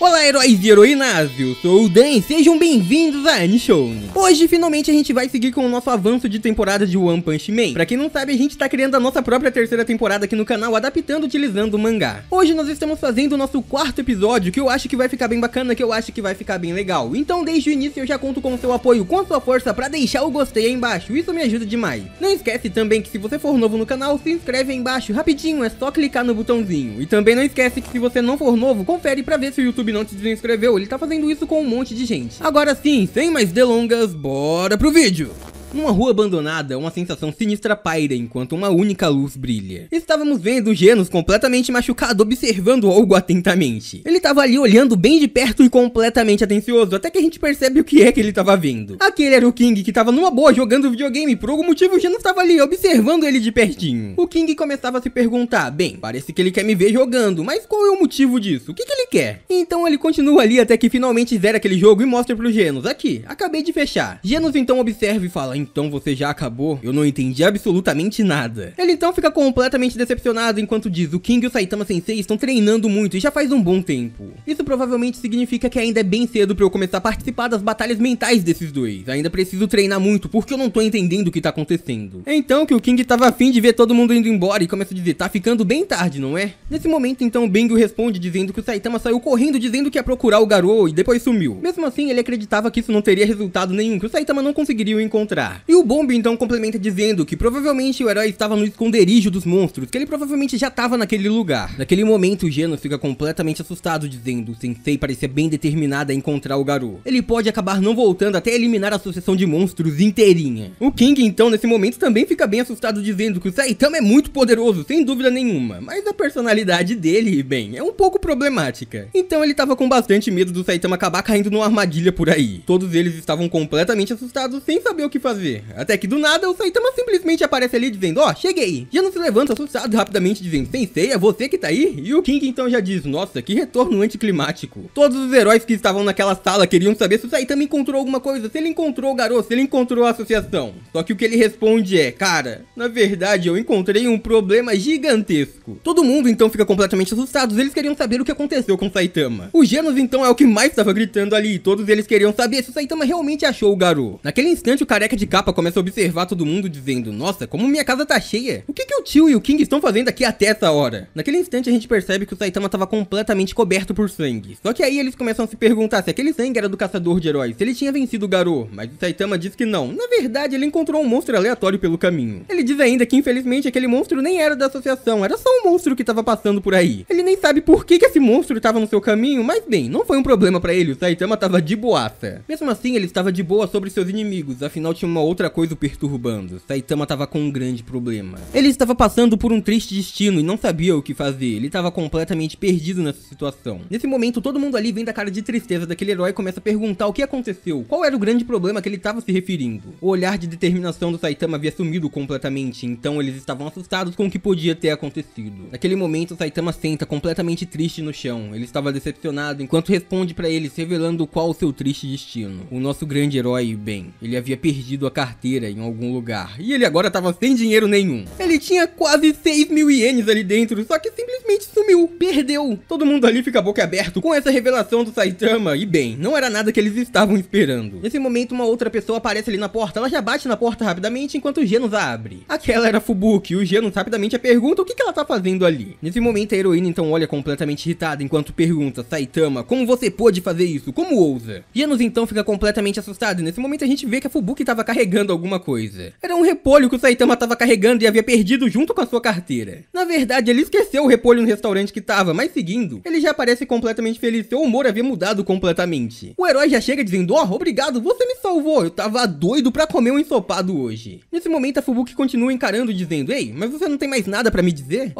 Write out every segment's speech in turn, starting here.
Olá, heróis e heroínas, eu sou o Dan, sejam bem-vindos a Anishounen. Hoje, finalmente, a gente vai seguir com o nosso avanço de temporada de One Punch Man. Pra quem não sabe, a gente tá criando a nossa própria terceira temporada aqui no canal, adaptando utilizando o mangá. Hoje nós estamos fazendo o nosso quarto episódio, que eu acho que vai ficar bem bacana, que eu acho que vai ficar bem legal. Então, desde o início, eu já conto com o seu apoio, com a sua força pra deixar o gostei aí embaixo, isso me ajuda demais. Não esquece também que se você for novo no canal, se inscreve aí embaixo, rapidinho, é só clicar no botãozinho. E também não esquece que se você não for novo, confere pra ver se o YouTube não te desinscreveu, ele tá fazendo isso com um monte de gente. Agora sim, sem mais delongas, bora pro vídeo! Numa rua abandonada, uma sensação sinistra paira enquanto uma única luz brilha. Estávamos vendo o Genos completamente machucado observando algo atentamente. Ele estava ali olhando bem de perto e completamente atencioso, até que a gente percebe o que é que ele estava vendo. Aquele era o King, que estava numa boa jogando videogame, por algum motivo o Genos estava ali observando ele de pertinho. O King começava a se perguntar, bem, parece que ele quer me ver jogando, mas qual é o motivo disso? O que ele quer? Então ele continua ali até que finalmente zera aquele jogo e mostra pro Genos, aqui, acabei de fechar. Genos então observa e fala, então você já acabou? Eu não entendi absolutamente nada. Ele então fica completamente decepcionado enquanto diz, o King e o Saitama Sensei estão treinando muito e já faz um bom tempo. Isso provavelmente significa que ainda é bem cedo pra eu começar a participar das batalhas mentais desses dois. Ainda preciso treinar muito porque eu não tô entendendo o que tá acontecendo. Então que o King tava afim de ver todo mundo indo embora e começa a dizer, tá ficando bem tarde, não é? Nesse momento então o Bengio responde dizendo que o Saitama saiu correndo dizendo que ia procurar o Garou e depois sumiu. Mesmo assim ele acreditava que isso não teria resultado nenhum, que o Saitama não conseguiria o encontrar. E o Bomb então complementa dizendo que provavelmente o herói estava no esconderijo dos monstros, que ele provavelmente já estava naquele lugar. Naquele momento o Genos fica completamente assustado dizendo, o Sensei parecia bem determinado a encontrar o Garou. Ele pode acabar não voltando até eliminar a associação de monstros inteirinha. O King então nesse momento também fica bem assustado dizendo que o Saitama é muito poderoso, sem dúvida nenhuma, mas a personalidade dele, bem, é um pouco problemática. Então ele tava com bastante medo do Saitama acabar caindo numa armadilha por aí. Todos eles estavam completamente assustados sem saber o que fazer. Até que do nada o Saitama simplesmente aparece ali dizendo, ó, cheguei. Genos se levanta assustado rapidamente dizendo, Sensei, é você que tá aí? E o King então já diz, nossa, que retorno anticlimático. Todos os heróis que estavam naquela sala queriam saber se o Saitama encontrou alguma coisa, se ele encontrou o Garou, se ele encontrou a associação. Só que o que ele responde é, cara, na verdade eu encontrei um problema gigantesco. Todo mundo então fica completamente assustado, eles queriam saber o que aconteceu com o Saitama. O Genos então é o que mais estava gritando ali, todos eles queriam saber se o Saitama realmente achou o Garou. Naquele instante o careca de capa começa a observar todo mundo dizendo, nossa, como minha casa tá cheia. O que o tio e o King estão fazendo aqui até essa hora? Naquele instante a gente percebe que o Saitama tava completamente coberto por sangue. Só que aí eles começam a se perguntar se aquele sangue era do caçador de heróis, se ele tinha vencido o Garou, mas o Saitama diz que não. Na verdade ele encontrou um monstro aleatório pelo caminho. Ele diz ainda que infelizmente aquele monstro nem era da associação, era só um monstro que tava passando por aí. Ele nem sabe por que esse monstro tava no seu caminho, mas bem, não foi um problema pra ele, o Saitama tava de boaça. Mesmo assim ele estava de boa sobre seus inimigos, afinal tinha uma outra coisa o perturbando. Saitama tava com um grande problema. Ele estava passando por um triste destino e não sabia o que fazer. Ele estava completamente perdido nessa situação. Nesse momento, todo mundo ali vendo a cara de tristeza daquele herói e começa a perguntar o que aconteceu. Qual era o grande problema que ele estava se referindo? O olhar de determinação do Saitama havia sumido completamente, então eles estavam assustados com o que podia ter acontecido. Naquele momento, o Saitama senta completamente triste no chão. Ele estava decepcionado enquanto responde pra eles, revelando qual o seu triste destino. O nosso grande herói, bem, ele havia perdido a carteira em algum lugar, e ele agora tava sem dinheiro nenhum. Ele tinha quase 6.000 ienes ali dentro, só que simplesmente sumiu, perdeu. Todo mundo ali fica boca aberto com essa revelação do Saitama, e bem, não era nada que eles estavam esperando. Nesse momento uma outra pessoa aparece ali na porta, ela já bate na porta rapidamente enquanto o Genos a abre. Aquela era a Fubuki, e o Genos rapidamente a pergunta o que ela tá fazendo ali. Nesse momento a heroína então olha completamente irritada enquanto pergunta, Saitama, como você pôde fazer isso? Como ousa? Genos então fica completamente assustado, e nesse momento a gente vê que a Fubuki tava carregando alguma coisa. Era um repolho que o Saitama tava carregando e havia perdido junto com a sua carteira. Na verdade, ele esqueceu o repolho no restaurante que tava, mas seguindo, ele já parece completamente feliz, seu humor havia mudado completamente. O herói já chega dizendo, ó, obrigado, você me salvou, eu tava doido pra comer um ensopado hoje. Nesse momento a Fubuki continua encarando dizendo, ei, mas você não tem mais nada pra me dizer?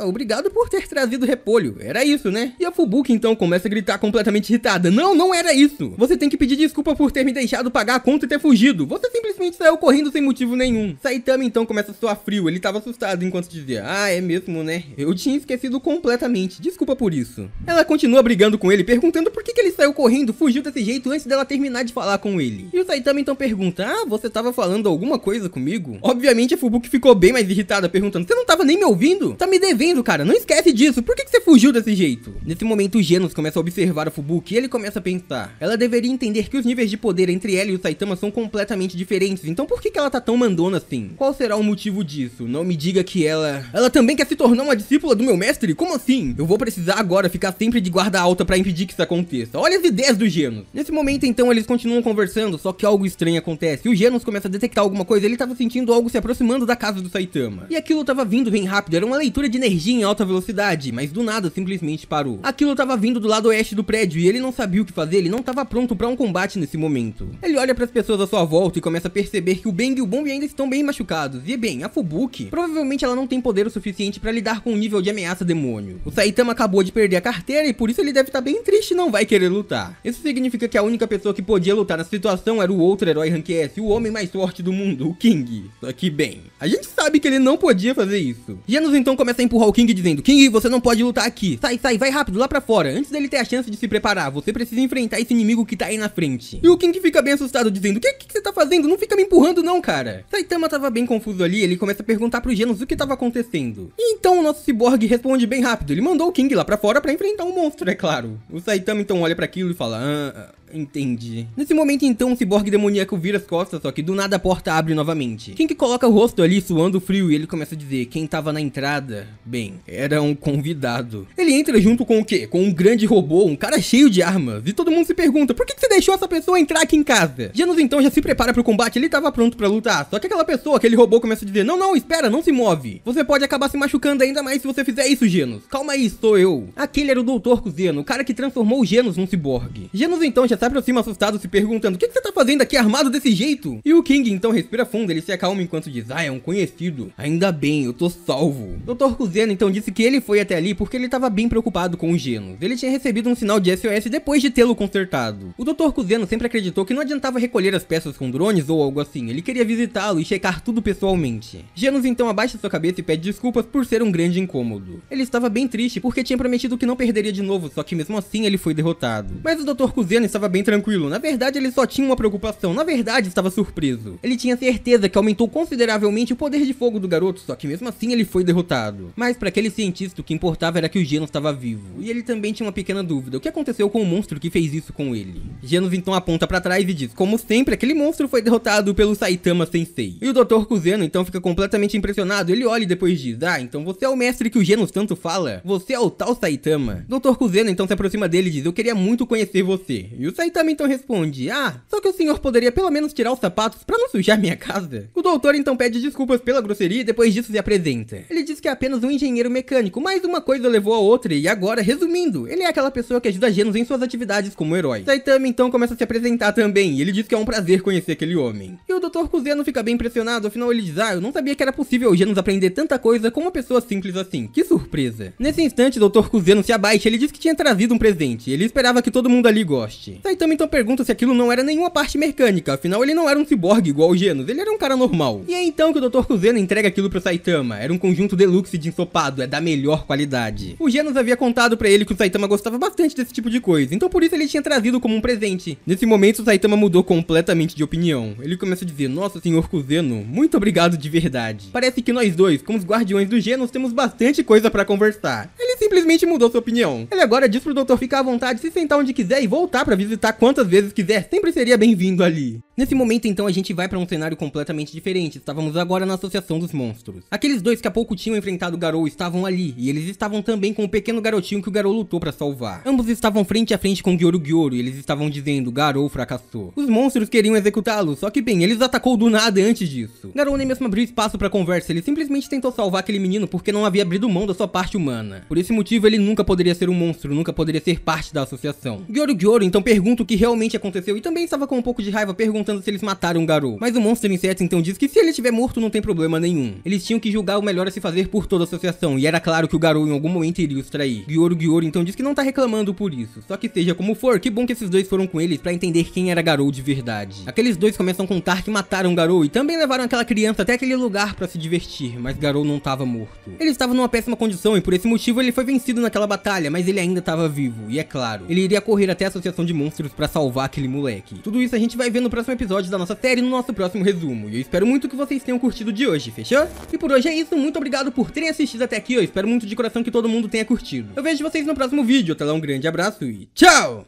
Obrigado por ter trazido repolho, era isso, né? E a Fubuki então começa a gritar completamente irritada, não era isso, você tem que pedir desculpa por ter me deixado pagar a conta e ter fugido, Você simplesmente saiu correndo sem motivo nenhum. Saitama então começa a suar frio, ele tava assustado enquanto dizia, ah, é mesmo, né? Eu tinha esquecido completamente, desculpa por isso. Ela continua brigando com ele, perguntando por que ele saiu correndo, fugiu desse jeito antes dela terminar de falar com ele. E o Saitama então pergunta, ah, você tava falando alguma coisa comigo? Obviamente a Fubuki ficou bem mais irritada, perguntando, você não tava nem me ouvindo? Tá me devendo, cara, não esquece disso, por que você fugiu desse jeito? Nesse momento o Genos começa a observar a Fubuki e ele começa a pensar, ela deveria entender que os níveis de poder entre ela e o Saitama são completamente diferentes, então por que ela tá tão mandona assim? Qual será o motivo disso? Não me diga que ela também quer se tornar uma discípula do meu mestre? Como assim? Eu vou precisar agora ficar sempre de guarda alta pra impedir que isso aconteça. Olha as ideias do Genos. Nesse momento então eles continuam conversando, só que algo estranho acontece. O Genos começa a detectar alguma coisa, ele tava sentindo algo se aproximando da casa do Saitama. E aquilo tava vindo bem rápido, era uma leitura de energia em alta velocidade, mas do nada simplesmente parou. Aquilo tava vindo do lado oeste do prédio e ele não sabia o que fazer, ele não tava pronto pra um combate nesse momento. Ele olha pras pessoas à sua volta e começa a perceber que o Bang e o Bomb ainda estão bem machucados. E bem, a Fubuki, provavelmente ela não tem poder o suficiente pra lidar com o nível de ameaça demônio. O Saitama acabou de perder a carteira e por isso ele deve estar bem triste e não vai querer lutar. Isso significa que a única pessoa que podia lutar nessa situação era o outro herói Rank S, o homem mais forte do mundo, o King. Só que bem, a gente sabe que ele não podia fazer isso. Genos então começa a empurrar o King dizendo, King, você não pode lutar aqui. Sai, vai rápido, lá pra fora. Antes dele ter a chance de se preparar, você precisa enfrentar esse inimigo que tá aí na frente. E o King fica bem assustado dizendo, o que você tá fazendo? Não fica me empurrando não, cara. Saitama tava bem confuso ali, ele começa a perguntar pro Genos o que tava acontecendo. E então o nosso ciborgue responde bem rápido, ele mandou o King lá pra fora pra enfrentar um monstro, é claro. O Saitama então olha pra aquilo e fala, entendi. Nesse momento então, o ciborgue demoníaco vira as costas, só que do nada a porta abre novamente. King coloca o rosto ali, suando frio, e ele começa a dizer, quem tava na entrada, bem, era um convidado. Ele entra junto com o quê? Com um grande robô, um cara cheio de armas, e todo mundo se pergunta, por que você deixou essa pessoa entrar aqui em casa? Genos então já se prepara pro combate, ele tava pronto pra lutar, só que aquela pessoa, aquele robô começa a dizer, não, espera, não se move. Você pode acabar se machucando ainda mais se você fizer isso, Genos. Calma aí, sou eu. Aquele era o Dr. Kuzeno, o cara que transformou o Genos num ciborgue. Genos então já se aproxima assustado, se perguntando, o que você tá fazendo aqui armado desse jeito? E o King então respira fundo, ele se acalma enquanto diz, é um conhecido. Ainda bem, eu tô salvo. Dr. Kuzeno então disse que ele foi até ali porque ele tava bem preocupado com o Genos. Ele tinha recebido um sinal de SOS depois de tê-lo consertado. O Dr. Kuzeno sempre acreditou que não adiantava recolher as peças com drones ou algo assim, ele queria visitá-lo e checar tudo pessoalmente. Genos então abaixa sua cabeça e pede desculpas por ser um grande incômodo. Ele estava bem triste porque tinha prometido que não perderia de novo, só que mesmo assim ele foi derrotado. Mas o Dr. Kuzeno estava bem tranquilo. Na verdade ele só tinha uma preocupação, na verdade estava surpreso. Ele tinha certeza que aumentou consideravelmente o poder de fogo do garoto, só que mesmo assim ele foi derrotado. Mas para aquele cientista o que importava era que o Genos estava vivo. E ele também tinha uma pequena dúvida, o que aconteceu com o monstro que fez isso com ele? Genos então aponta para trás e diz, como sempre, aquele monstro foi derrotado pelo Saitama Sensei. E o Dr. Kuzeno então fica completamente impressionado, ele olha e depois diz, então você é o mestre que o Genos tanto fala? Você é o tal Saitama? Dr. Kuzeno então se aproxima dele e diz, eu queria muito conhecer você. E o Saitama então responde, só que o senhor poderia pelo menos tirar os sapatos pra não sujar minha casa? O doutor então pede desculpas pela grosseria e depois disso se apresenta. Ele diz que é apenas um engenheiro mecânico, mas uma coisa levou a outra e agora, resumindo, ele é aquela pessoa que ajuda Genos em suas atividades como herói. Saitama então começa a se apresentar também e ele diz que é um prazer conhecer aquele homem. E o Dr. Kuzeno fica bem impressionado, afinal ele diz, eu não sabia que era possível o Genos aprender tanta coisa com uma pessoa simples assim, que surpresa. Nesse instante, o Dr. Kuzeno se abaixa, ele diz que tinha trazido um presente, ele esperava que todo mundo ali goste. Saitama então pergunta se aquilo não era nenhuma parte mecânica, afinal ele não era um ciborgue igual o Genos, ele era um cara normal. E é então que o Dr. Kuzeno entrega aquilo pro Saitama, era um conjunto deluxe de ensopado, é da melhor qualidade. O Genos havia contado pra ele que o Saitama gostava bastante desse tipo de coisa, então por isso ele tinha trazido como um presente. Nesse momento o Saitama mudou completamente de opinião, ele começa a dizer, nossa senhor Kuzeno, muito obrigado de verdade. Parece que nós dois, como os guardiões do Genos, temos bastante coisa pra conversar. Ele simplesmente mudou sua opinião. Ele agora diz pro doutor ficar à vontade, se sentar onde quiser e voltar pra visitar quantas vezes quiser, sempre seria bem-vindo ali. Nesse momento então a gente vai pra um cenário completamente diferente, estávamos agora na Associação dos Monstros. Aqueles dois que há pouco tinham enfrentado o Garou estavam ali, e eles estavam também com o pequeno garotinho que o Garou lutou pra salvar. Ambos estavam frente a frente com o Gyoru Gyoru e eles estavam dizendo, Garou fracassou. Os monstros queriam executá-lo, só que bem, eles atacou do nada antes disso. Garou nem mesmo abriu espaço pra conversa, ele simplesmente tentou salvar aquele menino porque não havia abrido mão da sua parte humana. Por esse motivo ele nunca poderia ser um monstro, nunca poderia ser parte da associação. Gyoru Gyoru então pergunta o que realmente aconteceu e também estava com um pouco de raiva perguntando perguntando se eles mataram o Garou. Mas o Monster Inseto então diz que se ele estiver morto não tem problema nenhum. Eles tinham que julgar o melhor a se fazer por toda a associação, e era claro que o Garou em algum momento iria os trair. Gyoro então diz que não tá reclamando por isso. Só que seja como for, que bom que esses dois foram com eles pra entender quem era Garou de verdade. Aqueles dois começam a contar que mataram Garou e também levaram aquela criança até aquele lugar pra se divertir, mas Garou não tava morto. Ele estava numa péssima condição e por esse motivo ele foi vencido naquela batalha, mas ele ainda tava vivo, e é claro, ele iria correr até a Associação de Monstros pra salvar aquele moleque. Tudo isso a gente vai ver no próximo episódio da nossa série, no nosso próximo resumo, e eu espero muito que vocês tenham curtido de hoje, fechou? E por hoje é isso, muito obrigado por terem assistido até aqui, eu espero muito de coração que todo mundo tenha curtido. Eu vejo vocês no próximo vídeo, até lá um grande abraço e tchau!